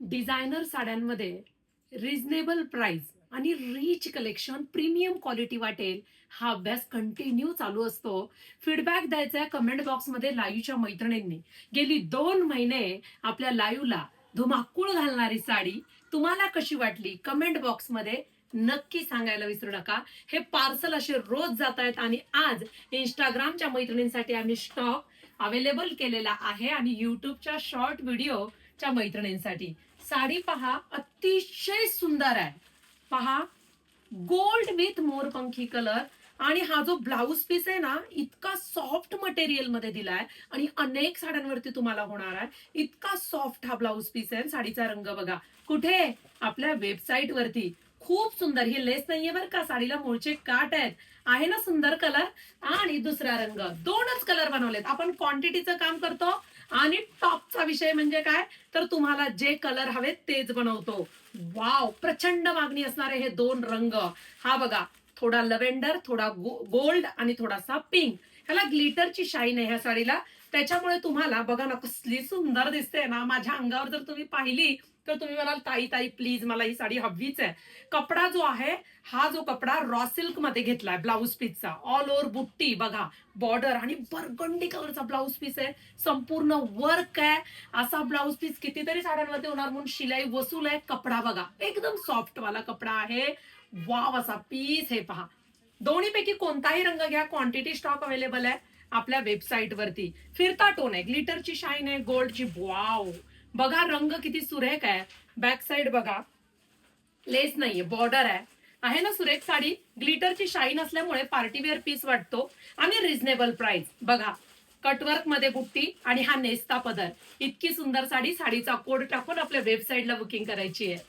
Designer साड्यांमध्ये reasonable price आणि rich collection, premium quality वाटेल, हा अभ्यास कंटिन्यू चालू असतो. फीडबॅक द्यायचा आहे कमेंट बॉक्समध्ये लाईव्हच्या मैत्रिणींनी. गेली 2 महिने आपल्या लाईव्हला धुमाकूळ घालणारी साडी तुम्हाला कशी वाटली कमेंट बॉक्समध्ये नक्की सांगायला विसरू नका. हे पार्सल असे रोज जात आहेत आणि आज इंस्टाग्रामच्या मैत्रिणींसाठी आम्ही स्टॉक अवेलेबल केलेला आहे आणि युट्यूबच्या शॉर्ट व्हिडिओच्या मैत्रिणींसाठी. साडी पहा, अतिशय सुंदर आहे. पहा, गोल्ड विथ मोरपंखी कलर. आणि हा जो ब्लाउज पीस आहे ना, इतका सॉफ्ट मटेरियल मध्ये दिलाय आणि अनेक साड्यांवरती तुम्हाला होणार आहे. इतका सॉफ्ट हा ब्लाउज पीस आहे. साडीचा रंग बघा कुठे, आपल्या वेबसाईट वरती. खूप सुंदर. ही लेस नाहीये बरं का, साडीला मूळचे काट आहेत. आहे ना सुंदर कलर. आणि दुसरा रंग, दोनच कलर बनवलेत. आपण क्वांटिटीचं काम करतो आणि टॉपचा विषय म्हणजे काय, तर तुम्हाला जे कलर हवेत तेच बनवतो. वाव, प्रचंड मागणी असणारे हे 2 रंग. हा बघा, थोडा लव्हेंडर, थोडा गोल्ड आणि थोडासा पिंक. ह्याला ग्लिटरची शाईन आहे ह्या साडीला. त्याच्यामुळे तुम्हाला बघा ना, कसली सुंदर दिसते ना. माझ्या अंगावर जर तुम्ही पाहिली तर तुम्ही म्हणाल, ताई ताई प्लीज मला ही साडी हवीच आहे. कपडा जो आहे, हा जो कपडा रॉ सिल्क मध्ये घेतलाय ब्लाऊज पीसचा. ऑल ओव्हर बुट्टी बघा, बॉर्डर आणि बर्गंडी कलरचा ब्लाऊज पीस आहे. संपूर्ण वर्क आहे. असा ब्लाऊज पीस कितीतरी साड्यांमध्ये होणार म्हणून शिलाई वसूल आहे. कपडा बघा, एकदम सॉफ्ट वाला कपडा आहे. वाव असा पीस. हे पहा, दोन्हीपैकी कोणताही रंग घ्या, क्वांटिटी स्टॉक अवेलेबल आहे आपल्या वेबसाईट वरती. फिरता टोन आहे, ग्लिटरची शाईन आहे, गोल्डची. वाव, बघा रंग किती सुरेख आहे. बॅक साइड बघा, लेस नाहीये, बॉर्डर आहे ना सुरेख साडी. ग्लिटरची शाईन असल्यामुळे पार्टीवेअर पीस वाटतो आणि रिझनेबल प्राइस. बघा, कटवर्क मध्ये बुट्टी आणि हा नेस्ता पदर. इतकी सुंदर साडी. साडीचा कोड टाकून आपल्या वेबसाईटला बुकिंग करायची आहे.